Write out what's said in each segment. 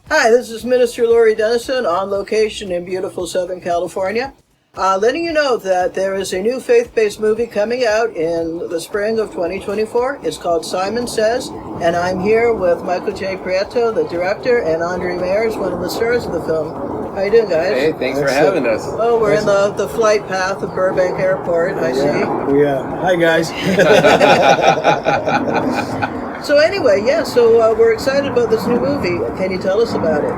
Hi, this is Minister Lori Dennison on location in beautiful Southern California. Letting you know that there is a new faith-based movie coming out in the spring of 2024. It's called Simon Says, and I'm here with Michael J. Prieto, the director, and Andre Mayers, one of the stars of the film. How you doing, guys? Hey, thanks for having us. Oh, we're in the flight path of Burbank Airport, I see. Hi, guys. So anyway, we're excited about this new movie. Can you tell us about it?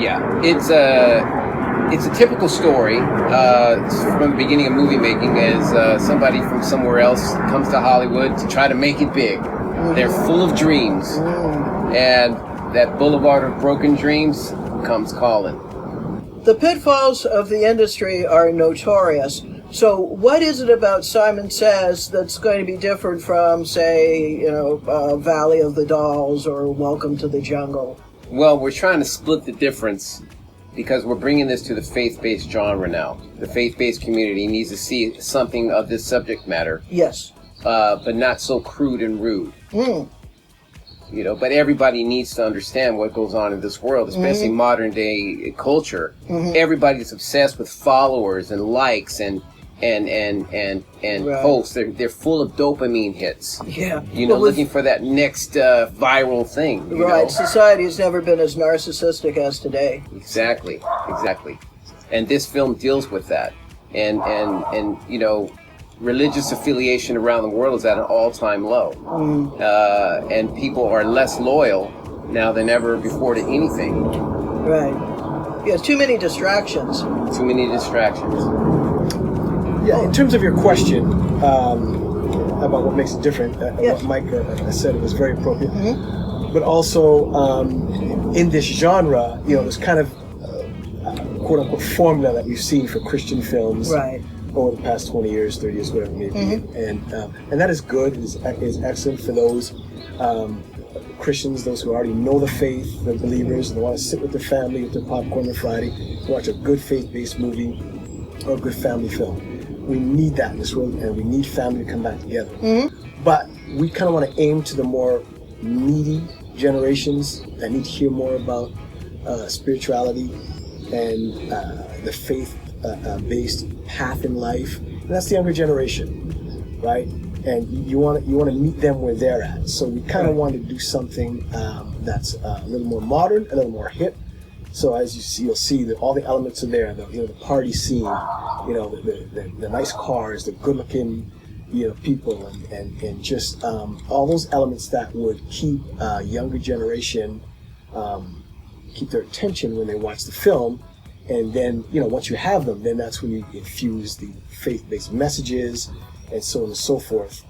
Yeah, it's a typical story from the beginning of movie making as somebody from somewhere else comes to Hollywood to try to make it big. Mm-hmm. They're full of dreams, and that boulevard of broken dreams comes calling. The pitfalls of the industry are notorious. So what is it about Simon Says that's going to be different from, say, Valley of the Dolls or Welcome to the Jungle? Well, we're trying to split the difference because we're bringing this to the faith-based genre now. The faith-based community needs to see something of this subject matter. Yes. But not so crude and rude. But everybody needs to understand what goes on in this world, especially modern day culture. Everybody's obsessed with followers and likes and right. posts. They're full of dopamine hits. Yeah. Looking for that next viral thing. Right. Society has never been as narcissistic as today. Exactly. And this film deals with that. And religious affiliation around the world is at an all-time low. And people are less loyal now than ever before to anything. Right. Yeah, too many distractions. Yeah, in terms of your question about what makes it different, what Mike said, it was very appropriate. But also, in this genre, there's kind of quote-unquote formula that we've seen for Christian films. Right. Over the past 20 years, 30 years, whatever it may be. And that is good. It is excellent for those Christians, those who already know the faith, the believers, and they want to sit with their family with their popcorn on Friday, watch a good faith-based movie or a good family film. We need that in this world, and we need family to come back together. But we kind of want to aim to the more needy generations that need to hear more about spirituality and the faith-based path in life, and that's the younger generation, right? And you want to meet them where they're at. So we kind of want to do something that's a little more modern, a little more hip. So as you'll see that all the elements are there. The party scene, the nice cars, the good-looking people, and just all those elements that would keep a younger generation keep their attention when they watch the film. And then, once you have them, then that's when you infuse the faith-based messages and so on and so forth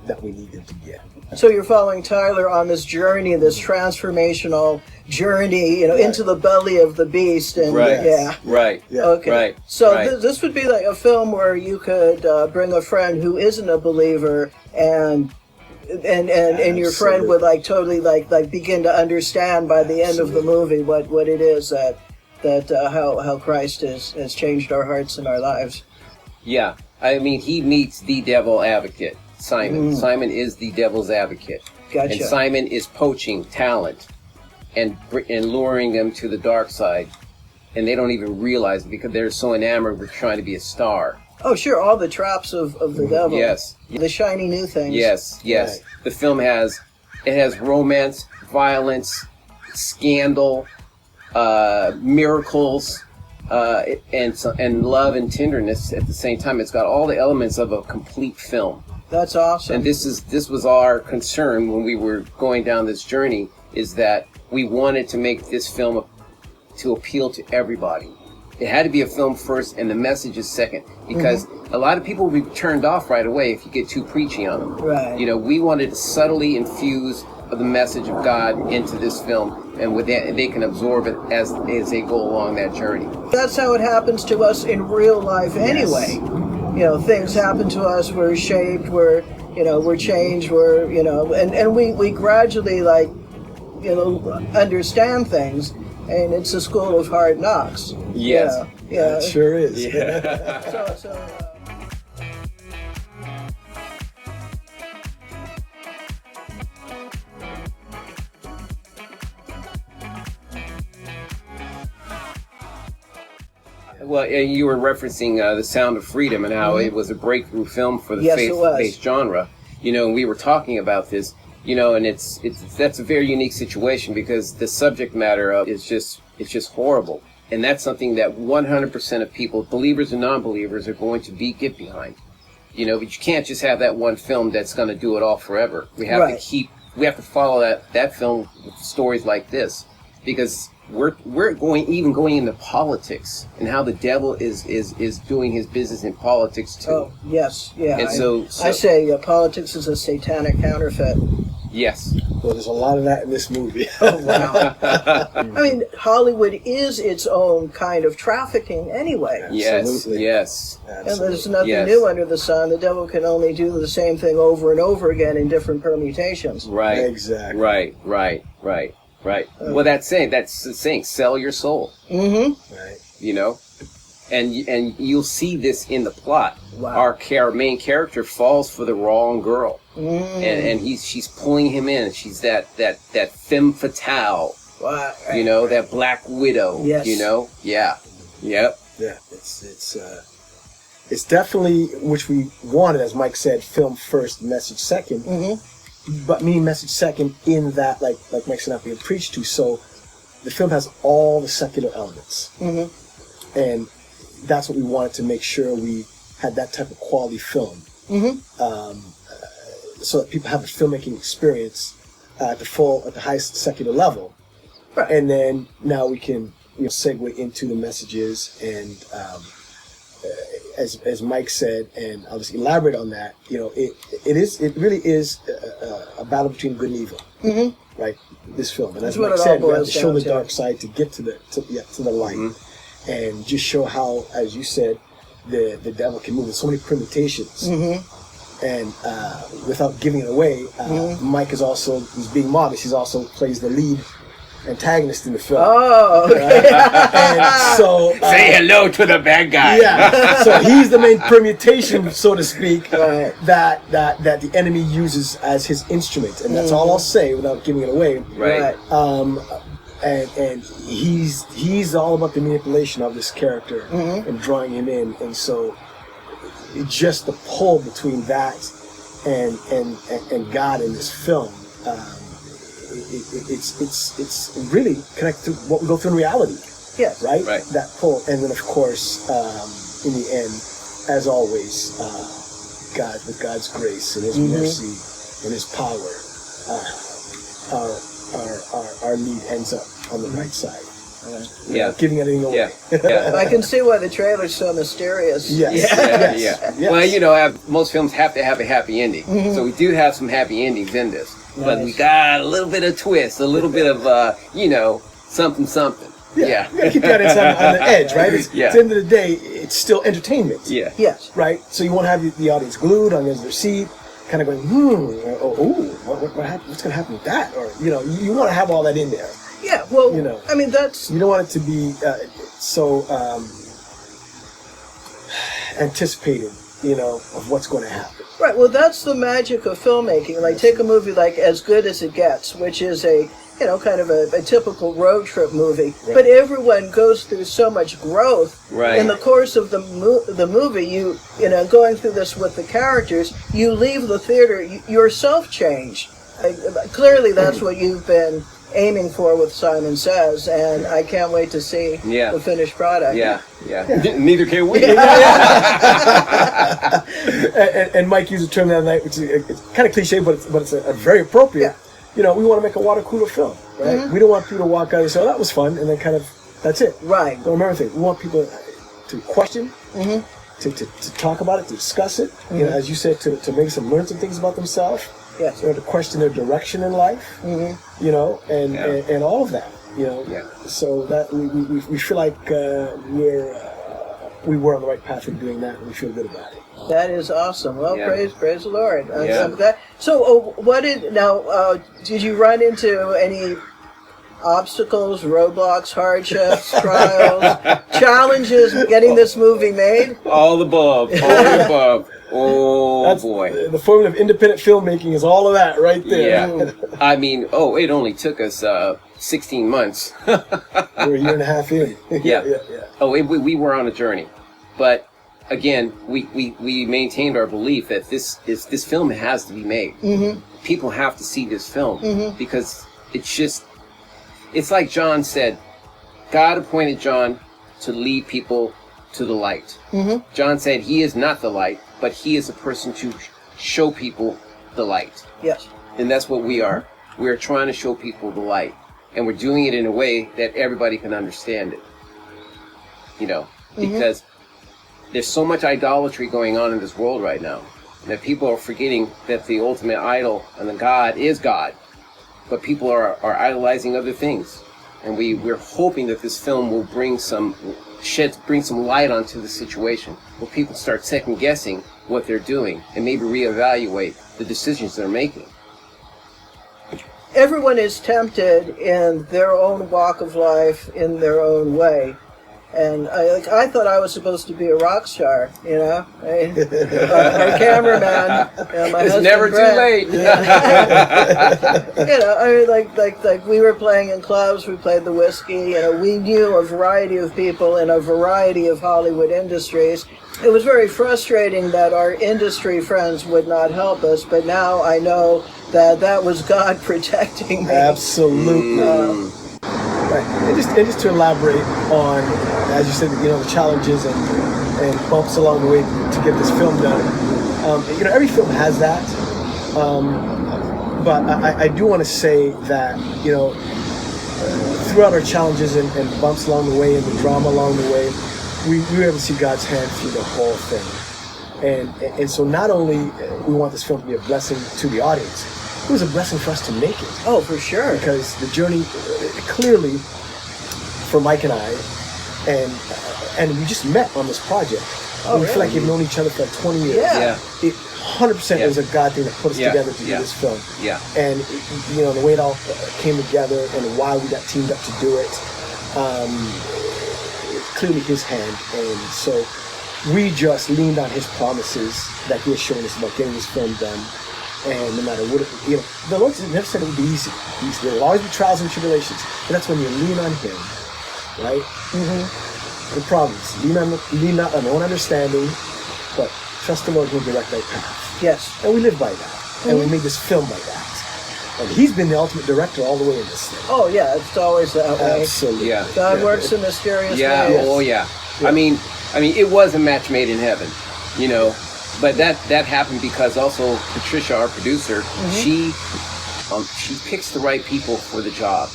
that we need them to get. So you're following Tyler on this journey, this transformational journey, into the belly of the beast. And Right. Yeah. Right. Yeah. Okay. Right. So Right. This would be like a film where you could bring a friend who isn't a believer and your friend would totally begin to understand by the end of the movie what it is that how Christ has changed our hearts and our lives. Yeah. I mean, he meets the devil advocate, Simon. Simon is the devil's advocate. Gotcha. And Simon is poaching talent and luring them to the dark side. And they don't even realize it because they're so enamored with trying to be a star. Oh, sure. All the traps of the devil. Yes. The shiny new things. Yes. Right. The film has romance, violence, scandal, miracles, and love and tenderness at the same time. It's got all the elements of a complete film. That's awesome. And this was our concern when we were going down this journey, is that we wanted to make this film to appeal to everybody. It had to be a film first and the message is second, because a lot of people will be turned off right away if you get too preachy on them. Right. We wanted to subtly infuse the message of God into this film, and with that, they can absorb it as they go along that journey. That's how it happens to us in real life anyway. Things happen to us, we're shaped, we're changed, and we gradually understand things, and it's a school of hard knocks. Yes. Yeah. It sure is. Yeah. Well, you were referencing The Sound of Freedom and how it was a breakthrough film for the Yes, it was. faith-based genre. You know, and we were talking about this. You know, and that's a very unique situation because the subject matter of it's just horrible, and that's something that 100% of people, believers and non-believers, are going to get behind. You know, but you can't just have that one film that's going to do it all forever. We have Right. we have to follow that film with stories like this, because we're going into politics and how the devil is doing his business in politics too. Oh, yes, yeah. And I say politics is a satanic counterfeit. Yes. Well, there's a lot of that in this movie. Oh, wow. I mean, Hollywood is its own kind of trafficking anyway. Yes. Absolutely. Yes. And there's nothing Yes. new under the sun. The devil can only do the same thing over and over again in different permutations. Right. Exactly. Right. Well, that's the saying. Sell your soul. Mm-hmm. Right. You know, and you'll see this in the plot. Wow. Our main character falls for the wrong girl, Mm. and she's pulling him in. She's that femme fatale. Wow. You know, that black widow. Yes. You know. Yeah. Yep. Yeah. It's definitely, which we wanted, as Mike said, film first, message second. Mm-hmm. But meaning message second in that, like Mike said, not being preached to. So the film has all the secular elements, and that's what we wanted to make sure we had that type of quality film, so that people have a filmmaking experience at the highest secular level, Right. and then now we can segue into the messages and. As Mike said, and I'll just elaborate on that. It really is a battle between good and evil, right? This film, and as That's what Mike it said, all we have to boils show down the to. dark side to get to the light, and just show how, as you said, the devil can move in so many permutations, and without giving it away, Mike he's being modest. He also plays the lead antagonist in the film. Oh, okay. And so Say hello to the bad guy. yeah, so he's the main permutation, so to speak, Right. that the enemy uses as his instrument, and that's all I'll say without giving it away. Right. And he's all about the manipulation of this character and drawing him in, and so just the pull between that and God in this film. It's really connected to what we go through in reality, Yes. right? Right. That pull, and then of course, in the end, as always, with God's grace and His mercy and His power, our need ends up on the right side. Yeah. Giving anything away. Yeah. I can see why the trailer's so mysterious. Yes. Yeah. Yes. Well, most films have to have a happy ending, so we do have some happy endings in this. But we got a little bit of twist, a little bit of something. Yeah. You gotta keep that on the edge, right? At the end of the day, it's still entertainment. Yeah. Yes. Right? So you want to have the audience glued on the edge of their seat, kind of going, what happened? What's going to happen with that? Or, you want to have all that in there. Yeah. Well, I mean, that's You don't want it to be so anticipated, of what's going to happen. right. Well, that's the magic of filmmaking. Like, take a movie like As Good as It Gets, which is a kind of a typical road trip movie. Right. But everyone goes through so much growth Right. in the course of the movie. You going through this with the characters, you leave the theater, yourself change. Clearly, that's what you've been aiming for with Simon Says, and I can't wait to see the finished product. Yeah. Neither can we. And Mike used a term the other night, which is it's kind of cliche, but it's a very appropriate. We want to make a water cooler film, right? We don't want people to walk out and say, "Oh, that was fun," and then kind of that's it. Right. Don't remember anything. We want people to question, to talk about it, to discuss it. As you said, to make them learn some things about themselves. Yes. To question their direction in life. And all of that. So that we feel like we were on the right path in doing that, and we feel good about it. That is awesome. Well, praise the Lord. Yeah. So, did you run into any obstacles, roadblocks, hardships, trials, challenges getting this movie made? All above. Oh, That's boy. The formula of independent filmmaking is all of that right there. Yeah. I mean, it only took us 16 months. We're a year and a half in. Yeah. Oh, we were on a journey, but again, we maintained our belief that this film has to be made. Mm-hmm. People have to see this film because it's like John said. God appointed John to lead people to the light. Mm-hmm. John said he is not the light, but he is a person to show people the light. Yes. And that's what we are. We are trying to show people the light. And we're doing it in a way that everybody can understand it. You know, because there's so much idolatry going on in this world right now that people are forgetting that the ultimate idol and the God is God. But people are idolizing other things. And we're hoping that this film will bring some light onto the situation where people start second guessing what they're doing and maybe reevaluate the decisions they're making. Everyone is tempted in their own walk of life, in their own way. And I thought I was supposed to be a rock star, you know. Our cameraman, my it's husband never Brent, too late. you know, I mean, like we were playing in clubs, we played the whiskey. You know, we knew a variety of people in a variety of Hollywood industries. It was very frustrating that our industry friends would not help us, but now I know that was God protecting me. Absolutely. Right. And just to elaborate on, as you said, you know, the challenges and bumps along the way to get this film done. You know, every film has that. But I do want to say that, you know, throughout our challenges and bumps along the way and the drama along the way, we were able to see God's hand through the whole thing. And so not only we want this film to be a blessing to the audience, it was a blessing for us to make it. Oh, for sure. Because the journey, clearly, for Mike and I, and we just met on this project. Oh, and we really? feel like we've known each other for like 20 years. Yeah. It 100% was a God thing that put us together to do this film. Yeah. And, you know, the way it all came together and why we got teamed up to do it, clearly his hand. And so we just leaned on his promises that he has shown us about getting this film done. And no matter what, you know, the Lord never said it would be easy. There will always be trials and tribulations, but that's when you lean on Him, right? The problems. Lean not on own understanding, but trust the Lord who will direct thy path. Yes. And we live by that, and we made this film by that. And He's been the ultimate director all the way in this thing. Oh yeah, it's always that way. Absolutely. Yeah. God works in mysterious ways. Oh yeah. I mean, it was a match made in heaven, you know. But that happened because also Patricia, our producer, she picks the right people for the job,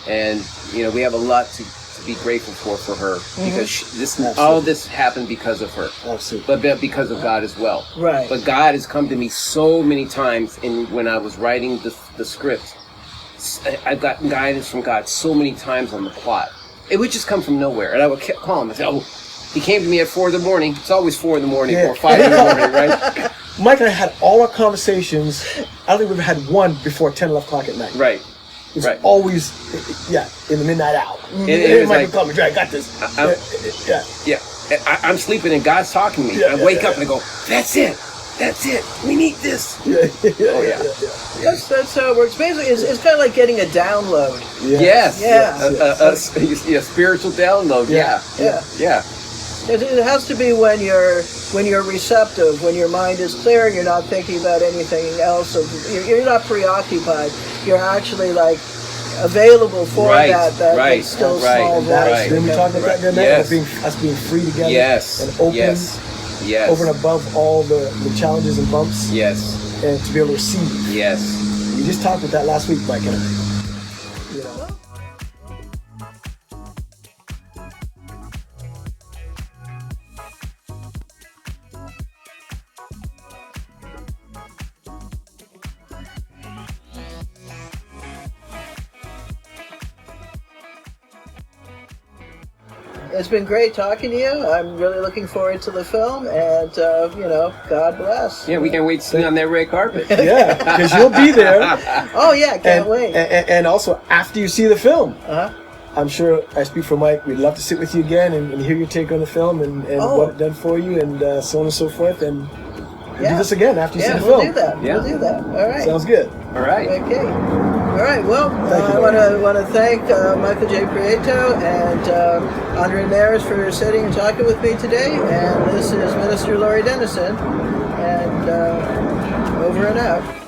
and you know we have a lot to be grateful for her because all this happened because of her. Absolutely. But because of God as well. Right. But God has come to me so many times, when I was writing the script, I've gotten guidance from God so many times on the plot. It would just come from nowhere, and I would call him and say, "Oh." He came to me at 4 a.m. It's always 4 a.m. or 5 a.m, right? Mike and I had all our conversations. I don't think we've had one before 10, 11 o'clock at night. Right. It's always, in the midnight hour. It was Mike like, would call me, I got this. I'm sleeping and God's talking to me. I wake up and I go, that's it. We need this. That's how it works. Basically, it's kind of like getting a download. Yes. Yeah. A spiritual download. Yeah. It has to be when you're receptive, when your mind is clear and you're not thinking about anything else. You're not preoccupied. You're actually like available for that still small voice. Then we talked about that night, us being free together and open, over and above all the challenges and bumps. Yes. And to be able to receive. Yes. We just talked about that last week, Mike and I. It's been great talking to you. I'm really looking forward to the film, and God bless. Yeah, we can't wait to see on that red carpet. Yeah, because you'll be there. Oh yeah, can't wait. And also after you see the film, I'm sure I speak for Mike. We'd love to sit with you again and hear your take on the film and what it done for you, and so on and so forth. And We'll do this again after you see the we'll film. do that. Yeah. We'll do that. All right. Sounds good. All right. Okay. All right. Well, Thank you, I want to thank Michael J. Prieto and Andre Mayers for sitting and talking with me today. And this is Minister Laurie Dennison. And over and out.